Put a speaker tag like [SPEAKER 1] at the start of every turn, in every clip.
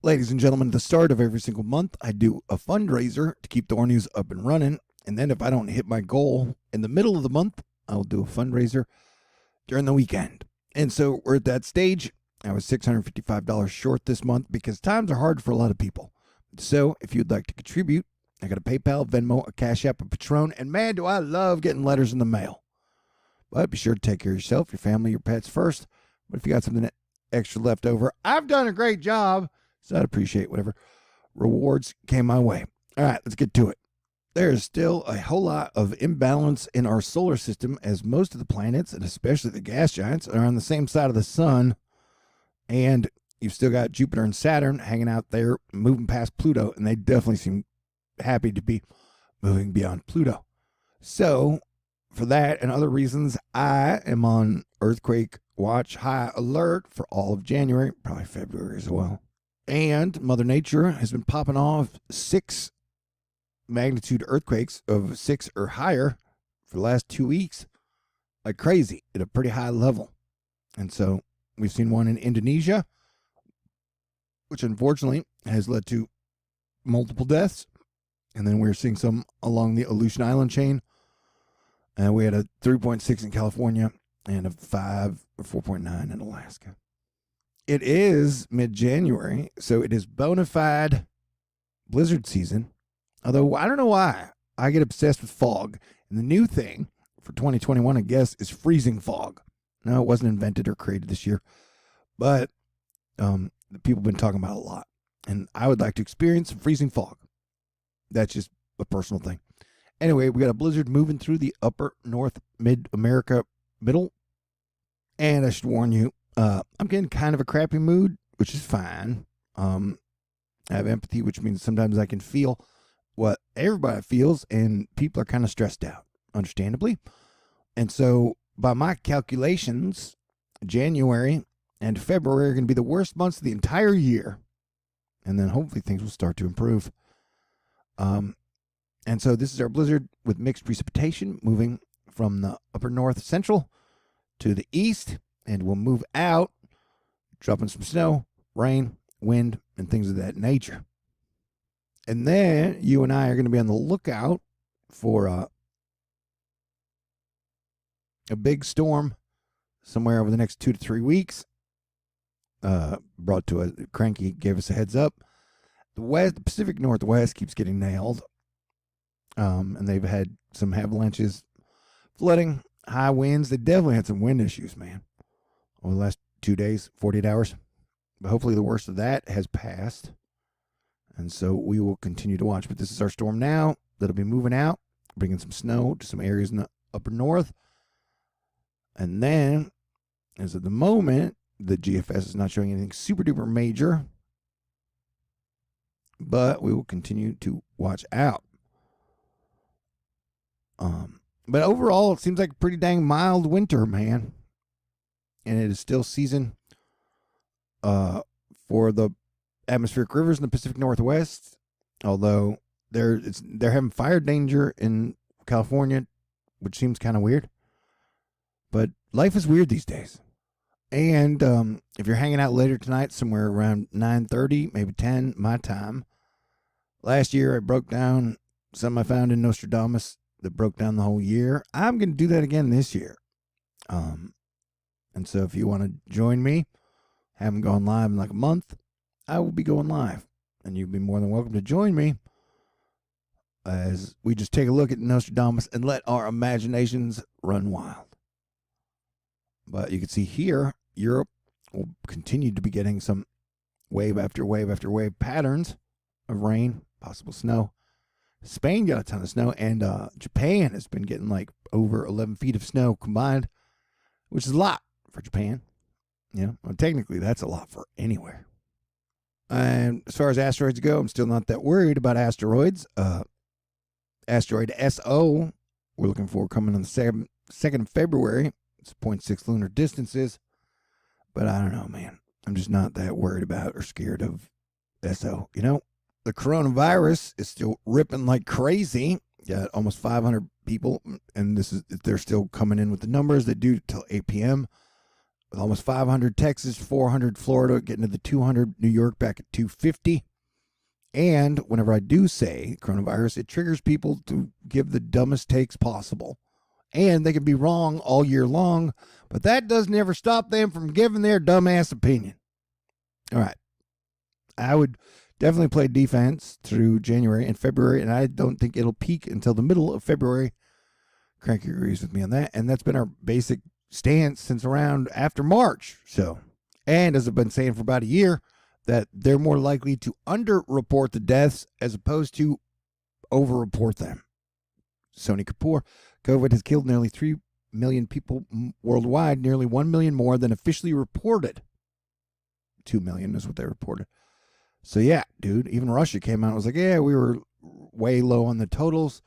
[SPEAKER 1] Ladies and gentlemen, at the start of every single month, I do a fundraiser to keep THORnews up and running. And then if I don't hit my goal in the middle of the month, I'll do a fundraiser during the weekend. And so we're at that stage. I was $655 short this month because times are hard for a lot of people. So if you'd like to contribute, I got a PayPal, Venmo, a CashApp, a Patron, and man, do I love getting letters in the mail. But be sure to take care of yourself, your family, your pets first. But if you got something extra left over, I've done a great job. So I'd appreciate whatever rewards came my way. All right, let's get to it. There is still a whole lot of imbalance in our solar system as most of the planets, and especially the gas giants, are on the same side of the sun. And you've still got Jupiter and Saturn hanging out there, moving past Pluto, and they definitely seem happy to be moving beyond Pluto. So for that and other reasons, I am on earthquake watch high alert for all of January, probably February as well. And Mother Nature has been popping off 6 magnitude earthquakes of 6 or higher for the last 2 weeks, like crazy, at a pretty high level. And so we've seen one in Indonesia, which unfortunately has led to multiple deaths. And then we're seeing some along the Aleutian Island chain. And we had a 3.6 in California and a 5 or 4.9 in Alaska. It is mid-January, so it is bona fide blizzard season. Although I don't know why I get obsessed with fog. And the new thing for 2021, I guess, is freezing fog. No, it wasn't invented or created this year, but the people have been talking about it a lot. And I would like to experience some freezing fog. That's just a personal thing. Anyway, we got a blizzard moving through the upper North Mid-America middle. And I should warn you, I'm getting kind of a crappy mood, which is fine. I have empathy, which means sometimes I can feel what everybody feels, and people are kind of stressed out, understandably. And so, by my calculations, January and February are going to be the worst months of the entire year. And then hopefully things will start to improve. And so this is our blizzard with mixed precipitation moving from the upper north central to the east, and we'll move out, dropping some snow, rain, wind, and things of that nature. And then you and I are going to be on the lookout for a big storm somewhere over the next 2 to 3 weeks. Brought to a cranky, gave us a heads up. The Pacific Northwest keeps getting nailed. And they've had some avalanches, flooding, high winds. They definitely had some wind issues, man, over the last 2 days, 48 hours. But hopefully the worst of that has passed. And so we will continue to watch. But this is our storm now that'll be moving out, bringing some snow to some areas in the upper north. And then, as at the moment, the GFS is not showing anything super duper major. But we will continue to watch out. But overall, it seems like a pretty dang mild winter, man. And it is still season for the atmospheric rivers in the Pacific Northwest. Although they're having fire danger in California, which seems kind of weird. But life is weird these days. And if you're hanging out later tonight, somewhere around 9:30, maybe 10, my time. Last year, I broke down something I found in Nostradamus that broke down the whole year. I'm going to do that again this year. And so if you want to join me, haven't gone live in like a month, I will be going live. And you'd be more than welcome to join me as we just take a look at Nostradamus and let our imaginations run wild. But you can see here, Europe will continue to be getting some wave after wave after wave patterns of rain, possible snow. Spain got a ton of snow, and Japan has been getting like over 11 feet of snow combined, which is a lot for Japan. Well, technically, that's a lot for anywhere. And as far as asteroids go, I'm still not that worried about asteroids. Asteroid SO, we're looking for coming on the 2nd of February. It's 0.6 lunar distances. But I don't know, man. I'm just not that worried about or scared of SO. The coronavirus is still ripping like crazy. Got almost 500 people, and they're still coming in with the numbers. They do till 8 p.m. with almost 500 Texas, 400 Florida, getting to the 200 New York back at 250. And whenever I do say coronavirus, it triggers people to give the dumbest takes possible. And they can be wrong all year long, but that doesn't ever stop them from giving their dumbass opinion. All right. I would definitely play defense through January and February, and I don't think it'll peak until the middle of February. Cranky agrees with me on that, and that's been our basic stance since around after March. So, and as I've been saying for about a year, that they're more likely to underreport the deaths as opposed to overreport them. Sony Kapoor, COVID has killed nearly 3 million people worldwide, nearly 1 million more than officially reported. 2 million is what they reported. So yeah, dude, even Russia came out and was like, yeah, we were way low on the totals.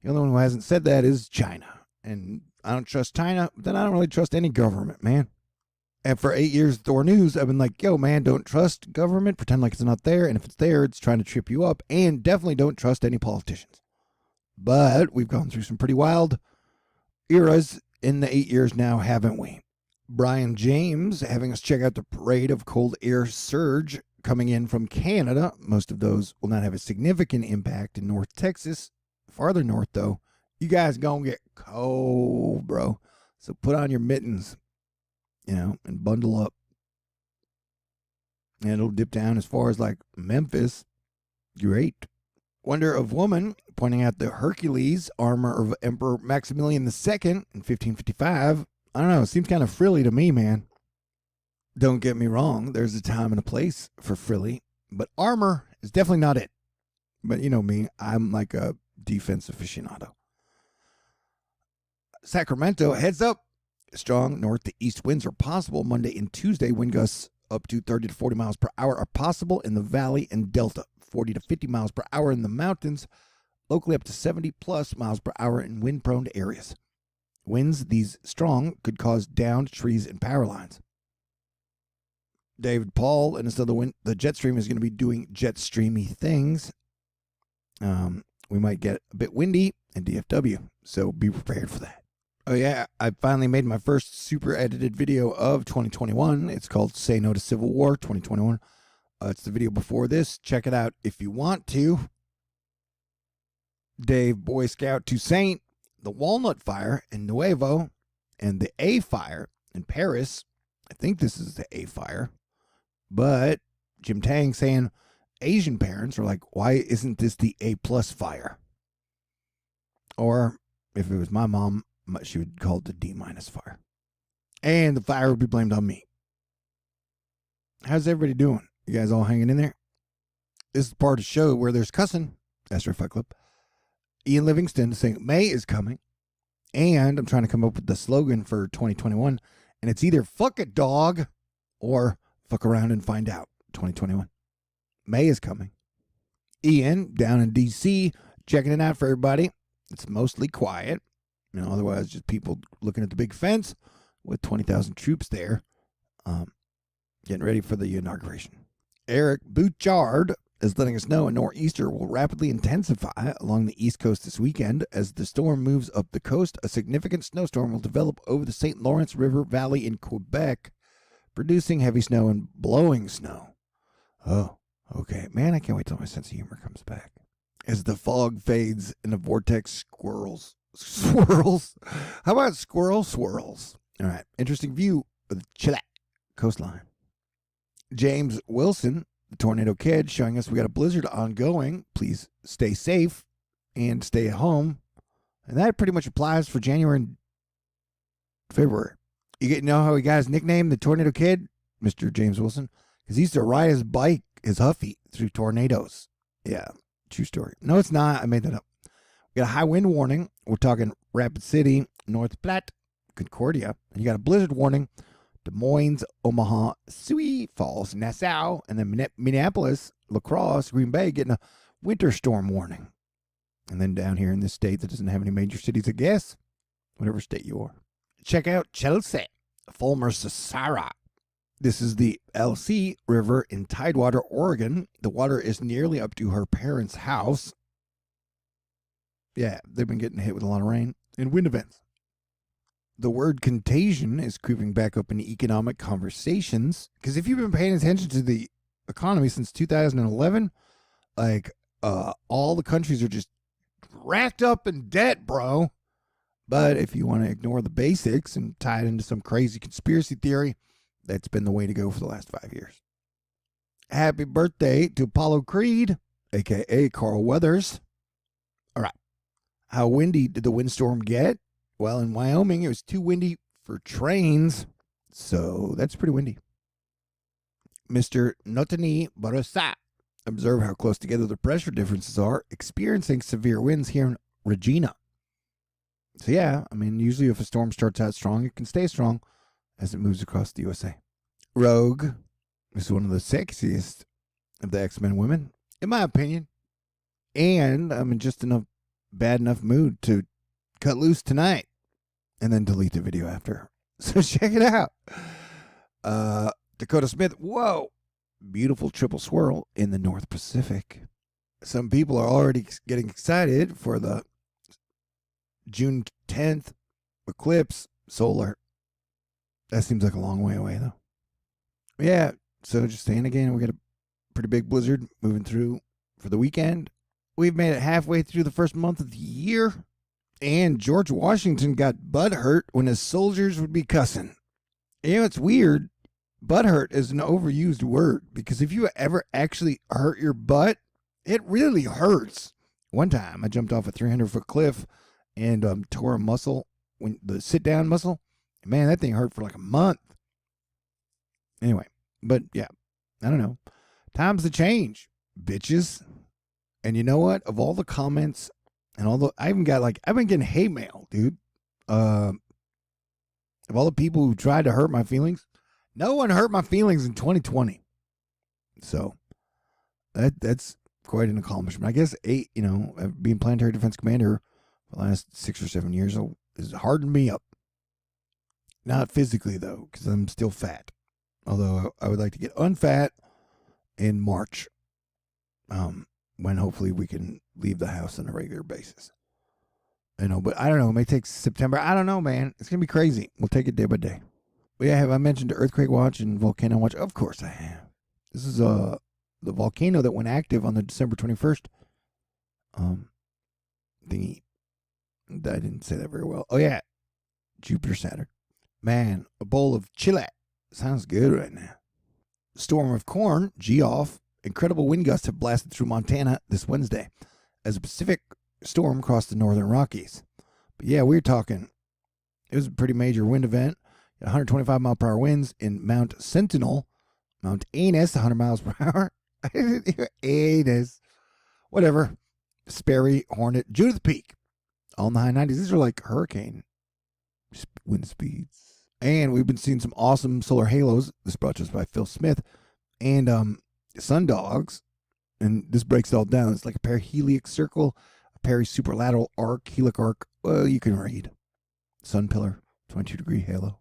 [SPEAKER 1] The only one who hasn't said that is China. And I don't trust China, but then I don't really trust any government, man. And for 8 years, THORnews, I've been like, yo, man, don't trust government. Pretend like it's not there. And if it's there, it's trying to trip you up. And definitely don't trust any politicians. But we've gone through some pretty wild eras in the 8 years now, haven't we? Brian James having us check out the parade of cold air surge coming in from Canada. Most of those will not have a significant impact in North Texas. Farther north, though, you guys gonna get cold, bro. So put on your mittens, and bundle up. And it'll dip down as far as like Memphis. Great. Wonder of Woman pointing out the Hercules armor of Emperor Maximilian II in 1555. I don't know, it seems kind of frilly to me, man. Don't get me wrong, there's a time and a place for frilly, but armor is definitely not it. But you know me, I'm like a defense aficionado. Sacramento, heads up. Strong north to east winds are possible Monday and Tuesday. Wind gusts up to 30 to 40 miles per hour are possible in the valley and delta. 40 to 50 miles per hour in the mountains. Locally up to 70 plus miles per hour in wind-prone areas. Winds these strong could cause downed trees and power lines. David Paul, and instead of the jet stream is going to be doing jet streamy things. We might get a bit windy in DFW, so be prepared for that. Oh yeah, I finally made my first super edited video of 2021. It's called Say No to Civil War 2021. It's the video before this. Check it out if you want to. Dave Boy Scout to Saint, the Walnut Fire in Nuevo, and the A Fire in Paris. I think this is the A Fire. But Jim Tang saying Asian parents are like, why isn't this the A plus fire? Or if it was my mom, she would call it the D minus fire. And the fire would be blamed on me. How's everybody doing? You guys all hanging in there? This is the part of the show where there's cussing. Astro Fight Club. Ian Livingston saying May is coming. And I'm trying to come up with the slogan for 2021. And it's either fuck it, dog, or fuck around and find out. 2021. May is coming. Ian down in D.C. checking it out for everybody. It's mostly quiet. Otherwise just people looking at the big fence with 20,000 troops there. Getting ready for the inauguration. Eric Bouchard is letting us know a nor'easter will rapidly intensify along the East Coast this weekend. As the storm moves up the coast, a significant snowstorm will develop over the St. Lawrence River Valley in Quebec, producing heavy snow and blowing snow. Oh, okay. Man, I can't wait till my sense of humor comes back. As the fog fades in the vortex swirls. How about squirrel swirls? All right. Interesting view of the Chilliwack coastline. James Wilson, the Tornado Kid, showing us we got a blizzard ongoing. Please stay safe and stay at home. And that pretty much applies for January and February. You know how he got his nickname, the Tornado Kid? Mr. James Wilson. Because he used to ride his bike, his Huffy, through tornadoes. Yeah, true story. No, it's not. I made that up. We got a high wind warning. We're talking Rapid City, North Platte, Concordia. And you got a blizzard warning. Des Moines, Omaha, Sioux Falls, Nassau, and then Minneapolis, La Crosse, Green Bay getting a winter storm warning. And then down here in this state that doesn't have any major cities, I guess, whatever state you are. Check out Chelsea, Fulmer Sasara. This is the LC River in Tidewater, Oregon. The water is nearly up to her parents' house. Yeah, they've been getting hit with a lot of rain and wind events. the word contagion is creeping back up in economic conversations. Because if you've been paying attention to the economy since 2011, like all the countries are just racked up in debt, bro. But if you want to ignore the basics and tie it into some crazy conspiracy theory, that's been the way to go for the last 5 years. Happy birthday to Apollo Creed, a.k.a. Carl Weathers. All right. How windy did the windstorm get? Well, in Wyoming, it was too windy for trains, so that's pretty windy. Mr. Notani Barasa. Observe how close together the pressure differences are, experiencing severe winds here in Regina. So yeah, I mean, usually if a storm starts out strong, it can stay strong as it moves across the USA. Rogue is one of the sexiest of the X-Men women, in my opinion. And I'm in just enough bad enough mood to cut loose tonight and then delete the video after. So check it out. Dakota Smith, whoa, beautiful triple swirl in the North Pacific. Some people are already getting excited for the June 10th eclipse solar. That seems like a long way away, though. Yeah, so just saying again, we got a pretty big blizzard moving through for the weekend. We've made it halfway through the first month of the year, and George Washington got butthurt when his soldiers would be cussing. You know, it's weird. Butthurt is an overused word because if you ever actually hurt your butt, it really hurts. One time, I jumped off a 300-foot cliff and tore a muscle, when the sit-down muscle. Man, that thing hurt for like a month. Anyway, but yeah, I don't know. Times to change, bitches. And you know what? Of all the comments and all the, I've been getting hate mail, dude. Of all the people who tried to hurt my feelings, no one hurt my feelings in 2020. So that's quite an accomplishment. I guess being Planetary Defense Commander for the last 6 or 7 years has hardened me up. Not physically, though, because I'm still fat. Although I would like to get unfat in March, when hopefully we can leave the house on a regular basis. But I don't know. It may take September. I don't know, man. It's going to be crazy. We'll take it day by day. But yeah, have I mentioned Earthquake Watch and Volcano Watch? Of course I have. This is the volcano that went active on the December 21st thingy. I didn't say that very well. Oh, yeah. Jupiter, Saturn. Man, a bowl of chili. Sounds good right now. Storm of corn, G-off. Incredible wind gusts have blasted through Montana this Wednesday as a Pacific storm crossed the northern Rockies. But yeah, we're talking. It was a pretty major wind event. 125 mile per hour winds in Mount Sentinel, Mount Anus, 100 miles per hour. Anus. Whatever. Sperry, Hornet, Judith Peak. All in the high 90s. These are like hurricane wind speeds. And we've been seeing some awesome solar halos. This brought to us by Phil Smith. And sun dogs. And this breaks it all down. It's like a periheliac circle, a perisuperlateral arc, helic arc. Well, you can read. Sun pillar, 22-degree halo.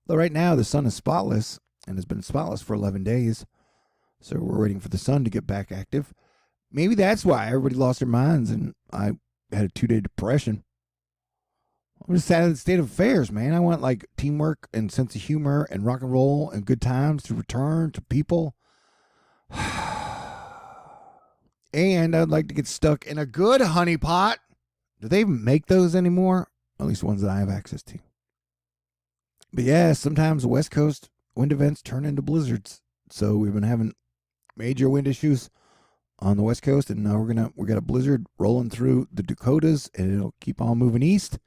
[SPEAKER 1] Although right now the sun is spotless and has been spotless for 11 days. So we're waiting for the sun to get back active. Maybe that's why everybody lost their minds and I had a 2-day depression. I'm just sad at the state of affairs, man. I want like teamwork and sense of humor and rock and roll and good times to return to people. And I'd like to get stuck in a good honey pot. Do they even make those anymore? At least ones that I have access to. But yeah, sometimes the West Coast wind events turn into blizzards. So we've been having major wind issues on the West Coast, and now we got a blizzard rolling through the Dakotas, and it'll keep on moving east.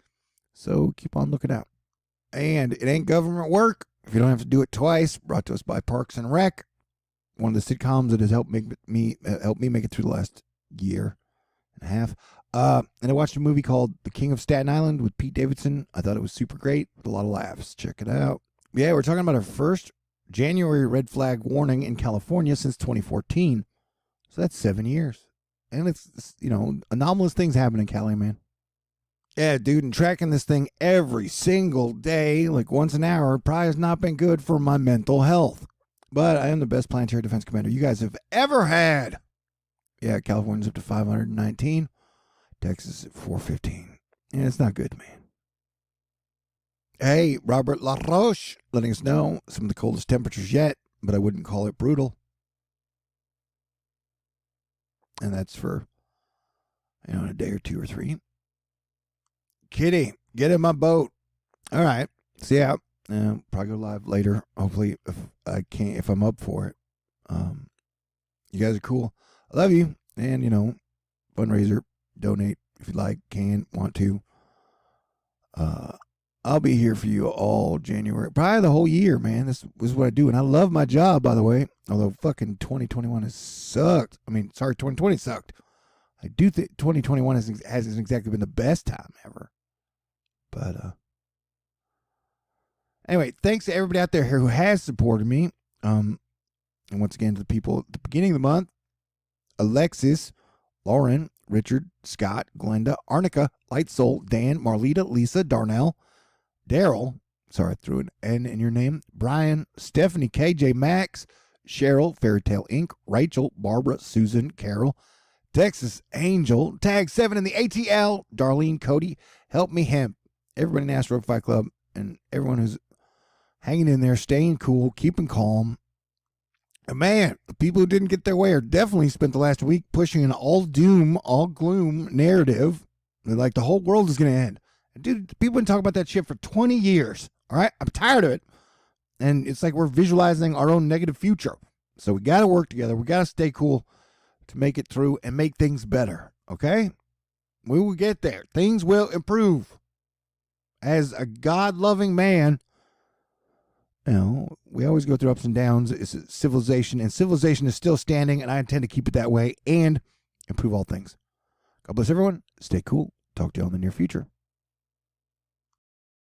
[SPEAKER 1] So keep on looking out. And it ain't government work if you don't have to do it twice. Brought to us by Parks and Rec, one of the sitcoms that has helped me make it through the last year and a half. And I watched a movie called The King of Staten Island with Pete Davidson. I thought it was super great with a lot of laughs. Check it out. Yeah, we're talking about our first January red flag warning in California since 2014. So that's 7 years. And it's anomalous things happen in Cali, man. Yeah, dude, and tracking this thing every single day, like once an hour, probably has not been good for my mental health. But I am the best planetary defense commander you guys have ever had. Yeah, California's up to 519. Texas at 415. Yeah, it's not good, man. Hey, Robert LaRoche, letting us know some of the coldest temperatures yet, but I wouldn't call it brutal. And that's for, a day or 2 or 3. Kitty, get in my boat. All right. See ya. Probably go live later. Hopefully, if I'm up for it. You guys are cool. I love you. And, fundraiser, donate if you like, can, want to. I'll be here for you all January, probably the whole year, man. This is what I do. And I love my job, by the way. Although fucking 2021 has sucked. 2020 sucked. I do think 2021 hasn't exactly been the best time ever. But, anyway, thanks to everybody out there who has supported me. And once again, to the people at the beginning of the month, Alexis, Lauren, Richard, Scott, Glenda, Arnica, Light Soul, Dan, Marlita, Lisa, Darnell, Daryl, sorry, I threw an N in your name, Brian, Stephanie, KJ, Max, Cheryl, Fairytale Inc., Rachel, Barbara, Susan, Carol, Texas Angel, Tag 7 in the ATL, Darlene, Cody, Help Me Hemp, everybody in the Astro Fight Club, and everyone who's hanging in there, staying cool, keeping calm. And man, the people who didn't get their way are definitely spent the last week pushing an all doom, all gloom narrative. Like the whole world is going to end. Dude, people been talking about that shit for 20 years. All right? I'm tired of it. And it's like we're visualizing our own negative future. So we got to work together. We got to stay cool to make it through and make things better. Okay? We will get there. Things will improve. As a God-loving man, we always go through ups and downs. It's a civilization, and civilization is still standing, and I intend to keep it that way and improve all things. God bless everyone. Stay cool. Talk to you all in the near future.